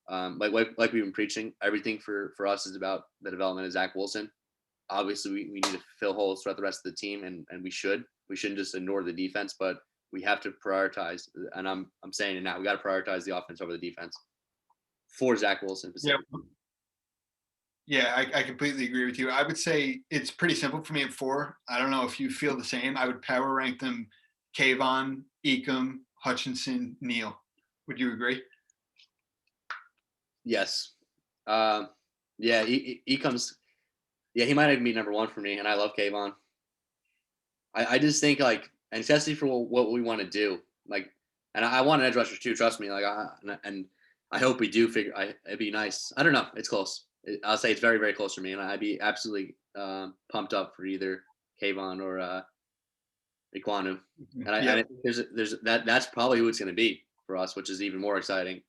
[SPEAKER 2] like we've been preaching, everything for us is about the development of Zach Wilson. Obviously, we need to fill holes throughout the rest of the team, and we shouldn't just ignore the defense, but we have to prioritize. And I'm saying it now. We got to prioritize the offense over the defense for Zach Wilson.
[SPEAKER 1] Yeah. Yeah, I completely agree with you. I would say it's pretty simple for me at 4. I don't know if you feel the same. I would power rank them: Kayvon, Ecom, Hutchinson, Neal. Would you agree?
[SPEAKER 2] Yes. Yeah, Ecom's. Yeah, he might even be number 1 for me, and I love Kayvon. I just think like, and especially for what we want to do, like, and I want an edge rusher too. Trust me, like, and I hope we do figure. It'd be nice. I don't know. It's close. I'll say it's very, very close for me, and I'd be absolutely pumped up for either Kayvon or Iquanu. And I think there's that's probably who it's going to be for us, which is even more exciting.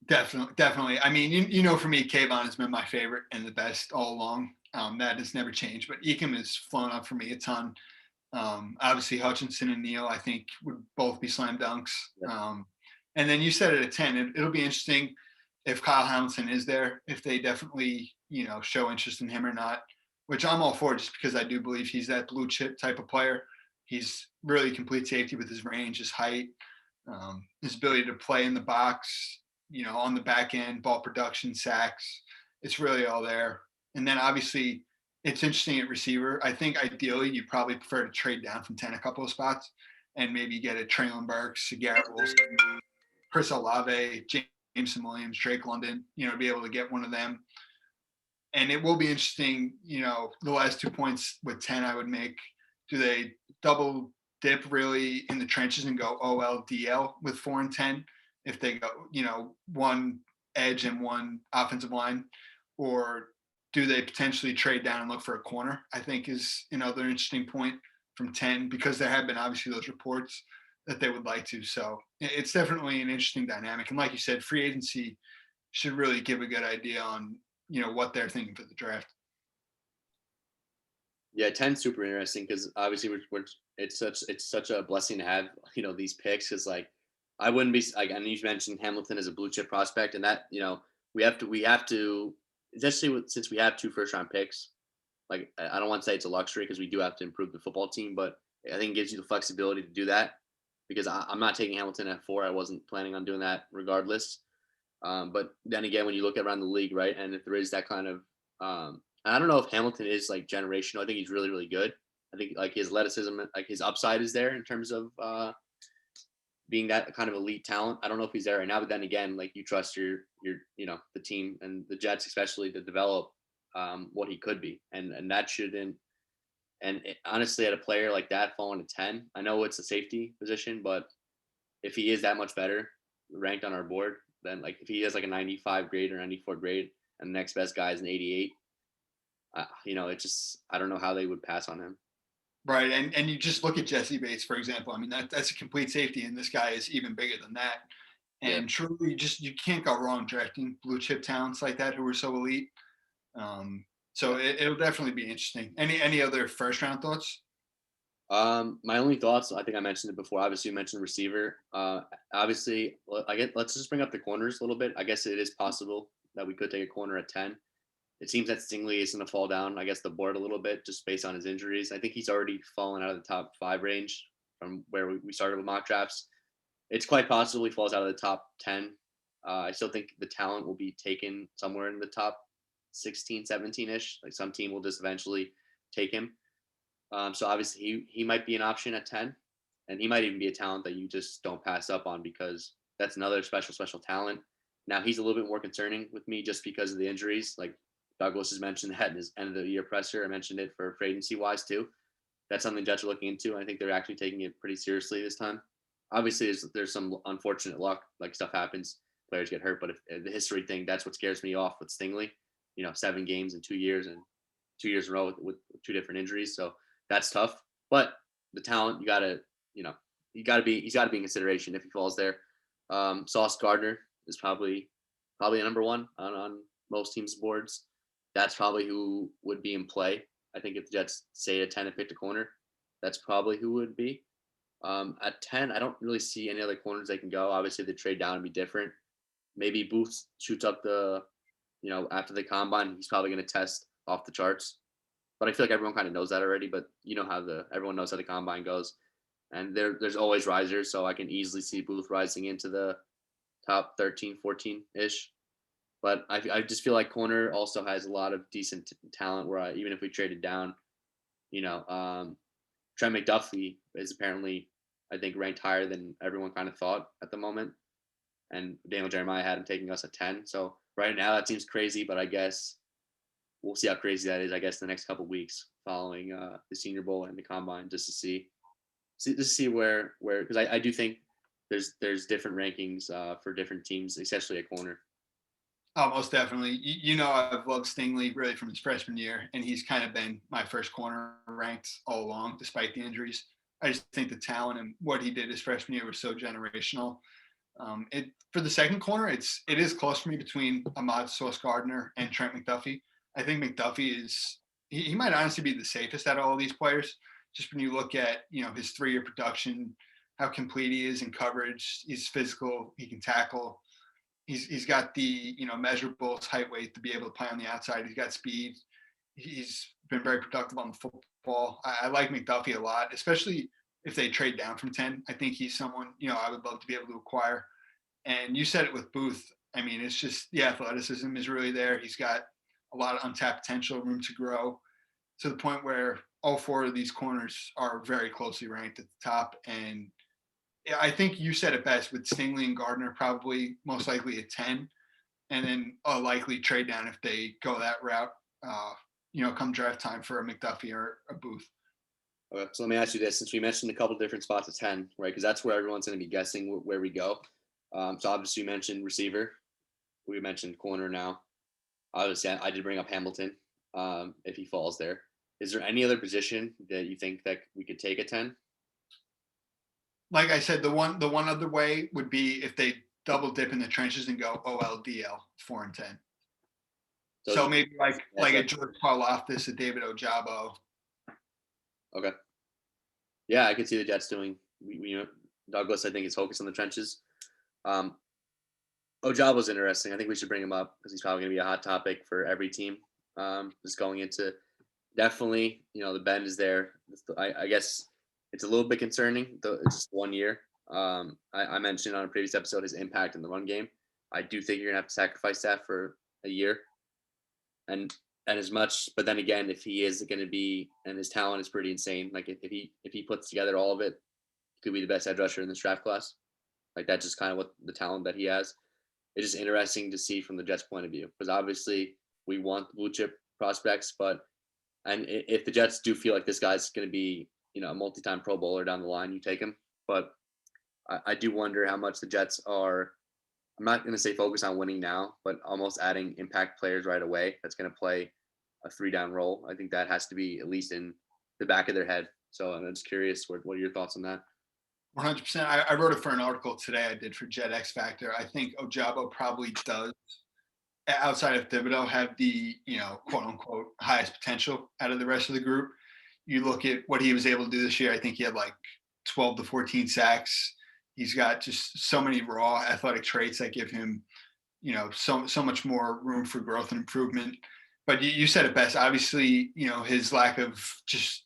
[SPEAKER 1] Definitely. I mean, you know, for me, Kayvon has been my favorite and the best all along. That has never changed. But Ecom has flown up for me a ton. Obviously, Hutchinson and Neal, I think, would both be slam dunks.
[SPEAKER 2] Yeah.
[SPEAKER 1] And then you said it at 10. It'll be interesting if Kyle Hamilton is there, if they definitely, show interest in him or not, which I'm all for just because I do believe he's that blue chip type of player. He's really complete safety with his range, his height, his ability to play in the box, on the back end, ball production, sacks. It's really all there. And then obviously it's interesting at receiver. I think ideally you'd probably prefer to trade down from 10 a couple of spots and maybe get a Traylon Burks, a Garrett Wilson, Chris Olave, Jameson Williams, Drake London, to be able to get one of them. And it will be interesting, the last 2 points with 10 I would make. Do they double dip really in the trenches and go OLDL with 4 and 10 if they go, one edge and one offensive line? Or do they potentially trade down and look for a corner? I think is another interesting point from 10 because there have been obviously those reports that they would like to. So it's definitely an interesting dynamic. And like you said, free agency should really give a good idea on, what they're thinking for the draft.
[SPEAKER 2] Yeah, 10 super interesting because obviously it's such a blessing to have these picks because like I wouldn't be like, and you mentioned Hamilton as a blue chip prospect and that we have to especially since we have two first round picks. Like I don't want to say it's a luxury because we do have to improve the football team, but I think it gives you the flexibility to do that because I'm not taking Hamilton at 4. I wasn't planning on doing that regardless. But then again, when you look around the league, right, and if there is that kind of, I don't know if Hamilton is like generational. I think he's really, really good. I think like his athleticism, like his upside is there in terms of being that kind of elite talent. I don't know if he's there right now, but then again, like you trust your the team and the Jets especially to develop what he could be, and that shouldn't. And honestly, at a player like that falling to 10, I know it's a safety position, but if he is that much better ranked on our board, then like if he has like a 95 grade or 94 grade, and the next best guy is an 88, it just I don't know how they would pass on him.
[SPEAKER 1] Right. And you just look at Jesse Bates, for example. I mean, that's a complete safety, and this guy is even bigger than that.
[SPEAKER 2] Yeah.
[SPEAKER 1] And truly, you can't go wrong drafting blue chip talents like that who are so elite. Um, so it'll definitely be interesting. Any other first round thoughts?
[SPEAKER 2] My only thoughts, I think I mentioned it before. Obviously, you mentioned receiver. Obviously, let's just bring up the corners a little bit. I guess it is possible that we could take a corner at 10. It seems that Stingley is going to fall down, I guess, the board a little bit just based on his injuries. I think he's already fallen out of the top 5 range from where we started with mock drafts. It's quite possible he falls out of the top 10. I still think the talent will be taken somewhere in the top 16, 17 ish. Like some team will just eventually take him. So obviously he might be an option at 10, and he might even be a talent that you just don't pass up on because that's another special talent. Now he's a little bit more concerning with me just because of the injuries. Like Douglas has mentioned that in his end of the year presser. I mentioned it for free agency wise too. That's something Jets are looking into. I think they're actually taking it pretty seriously this time. Obviously, there's some unfortunate luck, like stuff happens, players get hurt. But if the history thing, that's what scares me off with Stingley. 7 games in 2 years and 2 years in a row with 2 different injuries. So that's tough. But the talent, he's got to be in consideration if he falls there. Sauce Gardner is probably a number one on most teams' boards. That's probably who would be in play. I think if the Jets say at 10 and picked a corner, that's probably who would be. At 10, I don't really see any other corners they can go. Obviously, the trade down would be different. Maybe Booth shoots up after the combine, he's probably going to test off the charts. But I feel like everyone kind of knows that already. But you know how everyone knows how the combine goes, and there's always risers. So I can easily see Booth rising into the top 13, 14 ish. But I just feel like corner also has a lot of decent talent. Where even if we traded down, you know, Trent McDuffie is apparently I think ranked higher than everyone kind of thought at the moment. And Daniel Jeremiah had him taking us at 10. So right now that seems crazy, but I guess we'll see how crazy that is. I guess the next couple of weeks following the Senior Bowl and the Combine, just to see where because I do think there's different rankings for different teams, especially at corner.
[SPEAKER 1] Oh, most definitely. I've loved Stingley really from his freshman year, and he's kind of been my first corner ranked all along, despite the injuries. I just think the talent and what he did his freshman year was so generational. For the second corner, it is close for me between Ahmad Sauce Gardner and Trent McDuffie. I think McDuffie he might honestly be the safest out of all these players. Just when you look at his 3-year production, how complete he is in coverage, he's physical, he can tackle. He's got the measurables, height, weight to be able to play on the outside. He's got speed. He's been very productive on the football. I like McDuffie a lot, especially if they trade down from 10. I think he's someone I would love to be able to acquire. And you said it with Booth. I mean, it's just the athleticism is really there. He's got a lot of untapped potential, room to grow, to the point where all 4 of these corners are very closely ranked at the top. And I think you said it best with Stingley and Gardner probably most likely at 10, and then a likely trade down if they go that route, come draft time for a McDuffie or a Booth.
[SPEAKER 2] Okay, so let me ask you this: since we mentioned a couple different spots at 10, right? Because that's where everyone's going to be guessing where we go. So obviously you mentioned receiver. We mentioned corner now. Obviously, I did bring up Hamilton if he falls there. Is there any other position that you think that we could take at 10?
[SPEAKER 1] Like I said, the one other way would be if they double dip in the trenches and go OLDL 4 and 10. So maybe like a George Karlaftis, a David Ojabo,
[SPEAKER 2] Okay. Yeah, I could see the Jets doing. Douglas, I think, is focused on the trenches. Um, Ojabo's interesting. I think we should bring him up because he's probably going to be a hot topic for every team. Just going into definitely, the bend is there. I guess it's a little bit concerning, though it's just 1 year. I mentioned on a previous episode his impact in the run game. I do think you're gonna have to sacrifice that for a year, and as much. But then again, if he is going to be, and his talent is pretty insane, like if he puts together all of it, he could be the best edge rusher in this draft class. Like that's just kind of what the talent that he has. It's just interesting to see from the Jets' point of view because obviously we want blue chip prospects, but if the Jets do feel like this guy's going to be, a multi-time Pro Bowler down the line, you take him. But I do wonder how much the Jets are. I'm not going to say focus on winning now, but almost adding impact players right away. That's going to play a 3-down role. I think that has to be at least in the back of their head. So I'm just curious, what are your thoughts on that?
[SPEAKER 1] 100%. I wrote it for an article today I did for Jet X Factor. I think Ojabo probably does, outside of Thibodeau, have the, quote unquote, highest potential out of the rest of the group. You look at what he was able to do this year. I think he had like 12 to 14 sacks. He's got just so many raw athletic traits that give him, so much more room for growth and improvement. But you said it best. Obviously, his lack of just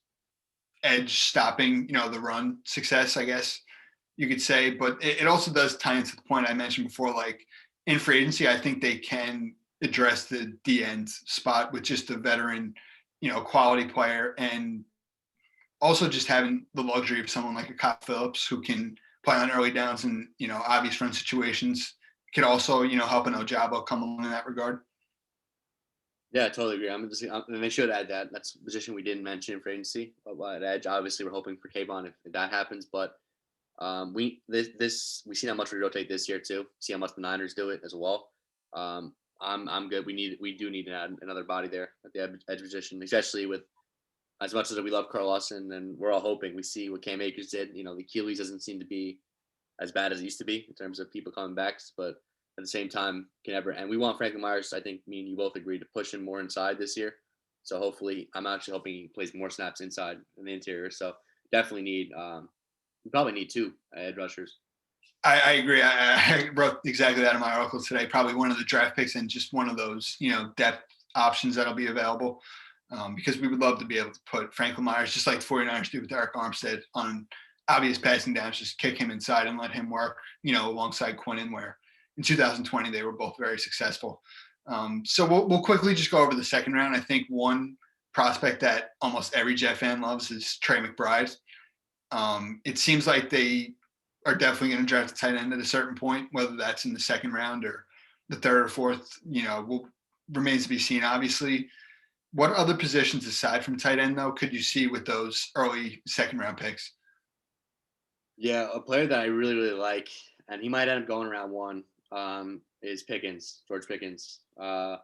[SPEAKER 1] edge stopping, the run success, I guess you could say. But it also does tie into the point I mentioned before. Like in free agency, I think they can address the D end spot with just a veteran, quality player, and also just having the luxury of someone like a Kyle Phillips who can play on early downs and obvious run situations could also help an Ojabo come along in that regard.
[SPEAKER 2] Yeah, I totally agree. And they should add that. That's a position we didn't mention for agency. But at edge, obviously, we're hoping for Kayvon if that happens. But we see how much we rotate this year too. See how much the Niners do it as well. I'm good. We do need to add another body there at the edge position, especially with as much as we love Carl Lawson, and we're all hoping we see what Cam Akers did. The Achilles doesn't seem to be as bad as it used to be in terms of people coming back, but at the same time, and we want Franklin Myers. I think me and you both agreed to push him more inside this year. So hopefully, I'm actually hoping he plays more snaps inside in the interior. So definitely we probably need 2 edge rushers.
[SPEAKER 1] I agree. I wrote exactly that in my article today. Probably one of the draft picks and just one of those, depth options that'll be available. Because we would love to be able to put Franklin Myers, just like the 49ers do with Eric Armstead, on obvious passing downs, just kick him inside and let him work, alongside Quinnen, where in 2020 they were both very successful. So we'll quickly just go over the second round. I think one prospect that almost every Jet fan loves is Trey McBride. It seems like they are definitely going to draft a tight end at a certain point, whether that's in the second round or the third or fourth, remains to be seen, obviously. What other positions aside from tight end, though, could you see with those early second round picks?
[SPEAKER 2] Yeah, a player that I really, really like, and he might end up going around 1, is George Pickens. And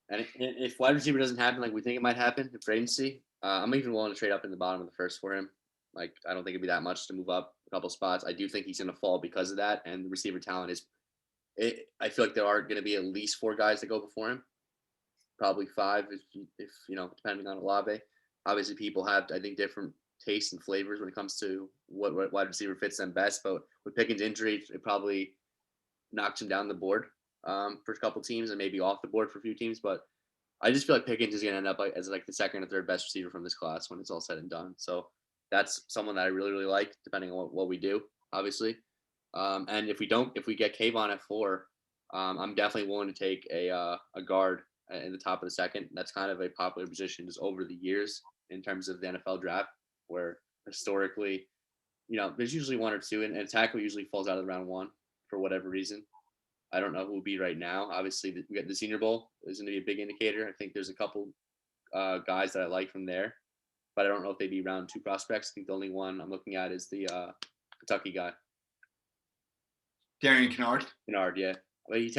[SPEAKER 2] if wide receiver doesn't happen like we think it might happen in free agency, I'm even willing to trade up in the bottom of the first for him. Like, I don't think it'd be that much to move up a couple spots. I do think he's going to fall because of that, and the receiver talent I feel like there are going to be at least 4 guys that go before him. Probably 5 if depending on Olave. Obviously, people have, I think, different tastes and flavors when it comes to what wide receiver fits them best. But with Pickens' injury, it probably knocks him down the board for a couple teams and maybe off the board for a few teams. But I just feel like Pickens is going to end up as like the second or third best receiver from this class when it's all said and done. So that's someone that I really, really like, depending on what we do, obviously. And if we get Kayvon at 4, I'm definitely willing to take a guard in the top of the second. That's kind of a popular position just over the years in terms of the NFL draft, where historically, there's usually 1 or 2, and tackle usually falls out of round 1 for whatever reason. I don't know who will be right now. Obviously, we got the Senior Bowl is going to be a big indicator. I think there's a couple guys that I like from there, but I don't know if they'd be round 2 prospects. I think the only one I'm looking at is the Kentucky guy.
[SPEAKER 1] Darren Canard.
[SPEAKER 2] Canard, yeah. But he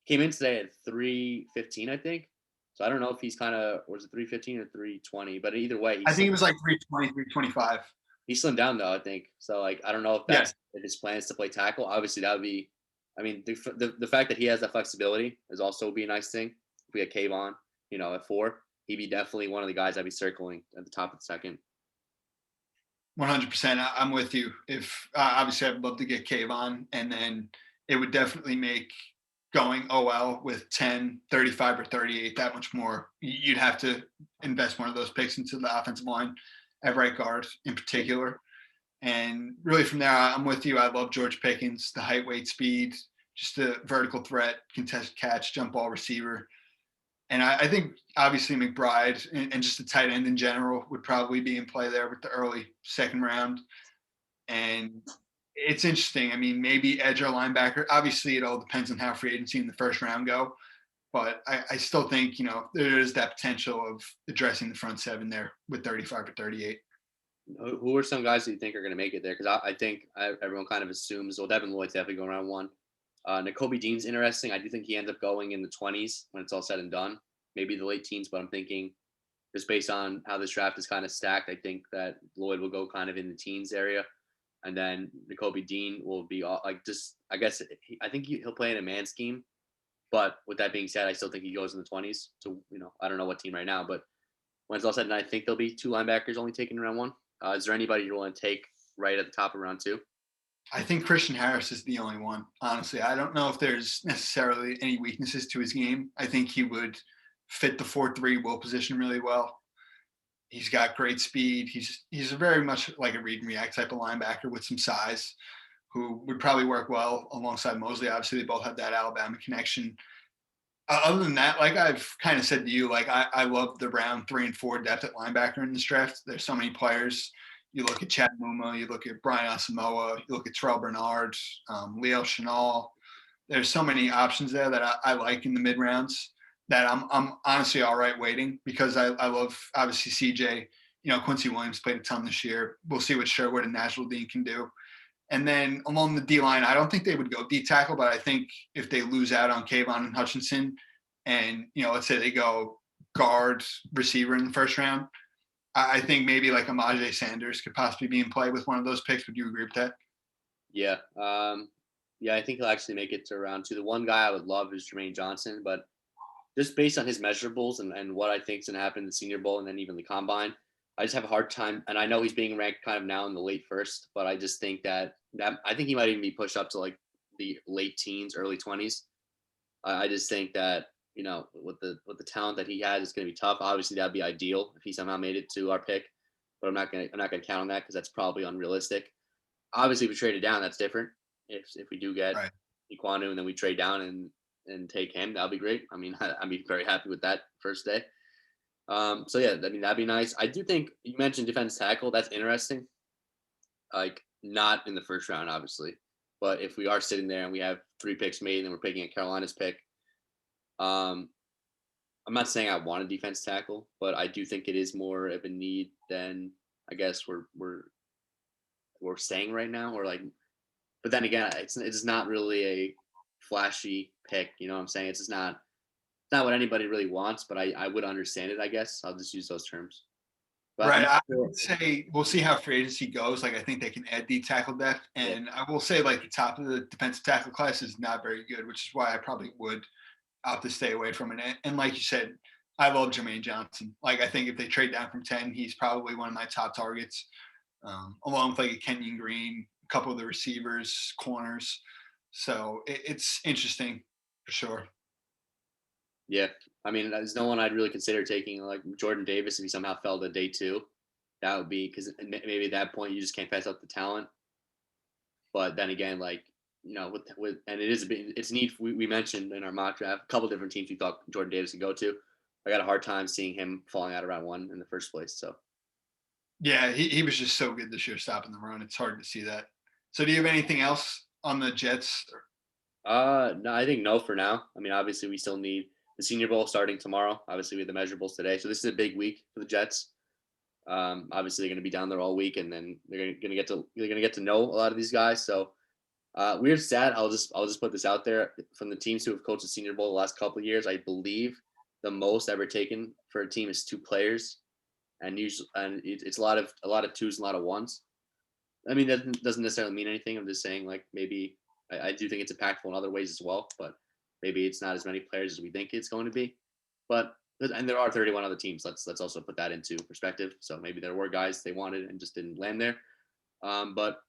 [SPEAKER 2] came in today at 315, I think. So I don't know if he's kind of, or was it 315 or 320? But either way,
[SPEAKER 1] I think it was like 320, 325.
[SPEAKER 2] He slimmed down though, I think. So like, I don't know if that's if his plan is to play tackle. Obviously, that would be. I mean, the fact that he has that flexibility is also be a nice thing. If we had Kayvon, at 4, he'd be definitely one of the guys I'd be circling at the top of the second.
[SPEAKER 1] 100%. I'm with you. If obviously I'd love to get Cave on, and then it would definitely make going OL with 10, 35, or 38 that much more. You'd have to invest one of those picks into the offensive line at right guard in particular. And really from there, I'm with you. I love George Pickens, the height, weight, speed, just a vertical threat, contested catch, jump ball receiver. And I think obviously McBride and just the tight end in general would probably be in play there with the early second round. And it's interesting. I mean, maybe edge or linebacker. Obviously, it all depends on how free agency in the first round go. But I still think, there is that potential of addressing the front seven there with 35 or 38.
[SPEAKER 2] Who are some guys that you think are going to make it there? Because I think everyone kind of assumes, well, Devin Lloyd's definitely going around one. N'Kobe Dean's interesting. I do think he ends up going in the 20s when it's all said and done, maybe the late teens. But I'm thinking, just based on how this draft is kind of stacked, I think that Lloyd will go kind of in the teens area, and then N'Kobe Dean will be all, like, just, I guess I think he'll play in a man scheme. But with that being said, I still think he goes in the 20s. So I don't know what team right now, but when it's all said and done, I think there'll be two linebackers only taken in round one. Is there anybody you want to take right at the top of round two?
[SPEAKER 1] I think Christian Harris is the only one. Honestly, I don't know if there's necessarily any weaknesses to his game. I think he would fit the 4-3 will position really well. He's got great speed. He's very much like a read and react type of linebacker with some size, who would probably work well alongside Mosley. Obviously, they both have that Alabama connection. Other than that, like I've kind of said to you, like I love the round 3 and 4 depth at linebacker in this draft. There's so many players. You look at Chad Muma, you look at Brian Asamoah, you look at Terrell Bernard, Leo Chenal. There's so many options there that I like in the mid rounds that I'm honestly all right waiting, because I love obviously CJ. Quincy Williams played a ton this year. We'll see what Sherwood and National Dean can do. And then along the D line, I don't think they would go D tackle, but I think if they lose out on Kayvon and Hutchinson, and let's say they go guard receiver in the first round, I think maybe like Amaje Sanders could possibly be in play with one of those picks. Would you agree with that?
[SPEAKER 2] Yeah. Yeah, I think he'll actually make it to round two. The one guy I would love is Jermaine Johnson, but just based on his measurables and what I think is going to happen in the Senior Bowl and then even the Combine, I just have a hard time. And I know he's being ranked kind of now in the late first, but I just think that I think he might even be pushed up to like the late teens, early 20s. I just think that with the talent that he has, it's going to be tough. Obviously, that'd be ideal if he somehow made it to our pick, but I'm not gonna count on that because that's probably unrealistic. Obviously, if we traded down, that's different. If we do get
[SPEAKER 1] Right.
[SPEAKER 2] Iquanu and then we trade down and take him, that'll be great. I mean, I'd be very happy with that first day. So yeah, I mean that'd be nice. I do think you mentioned defense tackle. That's interesting. Like not in the first round, obviously, but if we are sitting there and we have 3 picks made and we're picking at Carolina's pick, I'm not saying I want a defense tackle, but I do think it is more of a need than I guess we're saying right now. Or like, but then again, it's not really a flashy pick. You know what I'm saying? It's just not what anybody really wants, but I would understand it. I guess I'll just use those terms. But
[SPEAKER 1] Right. I would say we'll see how free agency goes. Like I think they can add D tackle depth, and
[SPEAKER 2] yeah.
[SPEAKER 1] I will say like the top of the defensive tackle class is not very good, which is why I probably would opt to stay away from it. And like you said, I love Jermaine Johnson. Like I think if they trade down from 10, he's probably one of my top targets, along with like a Kenyon Green, a couple of the receivers, corners. So it's interesting for sure.
[SPEAKER 2] Yeah, I mean, there's no one I'd really consider taking, like Jordan Davis, if he somehow fell to day 2. That would be because maybe at that point you just can't pass up the talent. But then again, like with and it is it's neat. We mentioned in our mock draft a couple different teams we thought Jordan Davis could go to. I got a hard time seeing him falling out of round 1 in the first place. So
[SPEAKER 1] Yeah, he was just so good this year stopping the run. It's hard to see that. So do you have anything else on the Jets?
[SPEAKER 2] no, I think no for now. I mean, obviously we still need the Senior Bowl starting tomorrow. Obviously we have the measurables today, so this is a big week for the Jets. Obviously they're going to be down there all week, and then they're going to get to know a lot of these guys. So weird stat. I'll just put this out there. From the teams who have coached the Senior Bowl the last couple of years, I believe the most ever taken for a team is 2 players, and it's a lot of 2s and a lot of 1s. I mean, that doesn't necessarily mean anything. I'm just saying, like, maybe I do think it's impactful in other ways as well, but maybe it's not as many players as we think it's going to be. But And there are 31 other teams. Let's also put that into perspective. So maybe there were guys they wanted and just didn't land there. But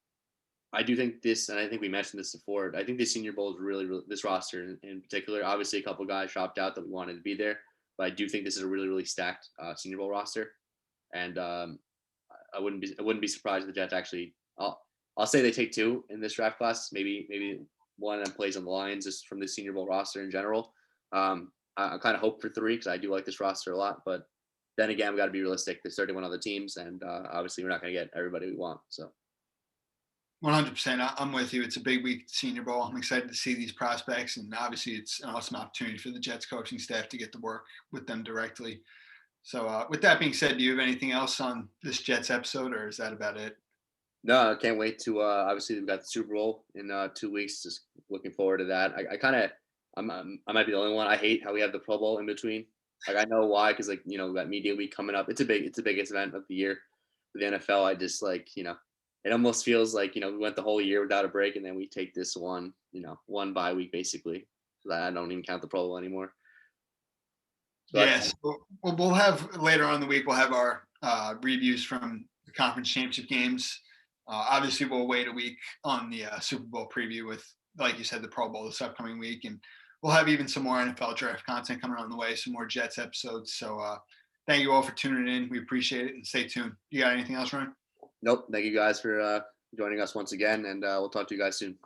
[SPEAKER 2] I do think this, and I think we mentioned this before. I think the Senior Bowl is really, really this roster in particular. Obviously, a couple guys dropped out that we wanted to be there, but I do think this is a really, really stacked Senior Bowl roster. And I wouldn't be surprised if the Jets actually. I'll say they take 2 in this draft class. Maybe one that plays on the Lions just from the Senior Bowl roster in general. I kind of hope for 3 because I do like this roster a lot. But then again, we got to be realistic. There's 31 other teams, and obviously we're not going to get everybody we want. So.
[SPEAKER 1] 100%. I'm with you. It's a big week at the Senior Bowl. I'm excited to see these prospects, and obviously it's an awesome opportunity for the Jets coaching staff to get to work with them directly. So with that being said, do you have anything else on this Jets episode, or is that about it?
[SPEAKER 2] No, I can't wait to obviously we've got the Super Bowl in 2 weeks. Just looking forward to that. I might be the only one. I hate how we have the Pro Bowl in between. Like I know why, because we got media week coming up. It's the biggest event of the year for the NFL. I just it almost feels like we went the whole year without a break, and then we take this one bye week basically. So I don't even count the Pro Bowl anymore.
[SPEAKER 1] So yes, we'll have later on in the week. We'll have our reviews from the conference championship games. Obviously, we'll wait a week on the Super Bowl preview with, like you said, the Pro Bowl this upcoming week, and we'll have even some more NFL draft content coming on the way, some more Jets episodes. So thank you all for tuning in. We appreciate it, and stay tuned. You got anything else, Ryan?
[SPEAKER 2] Nope. Thank you guys for joining us once again, and we'll talk to you guys soon.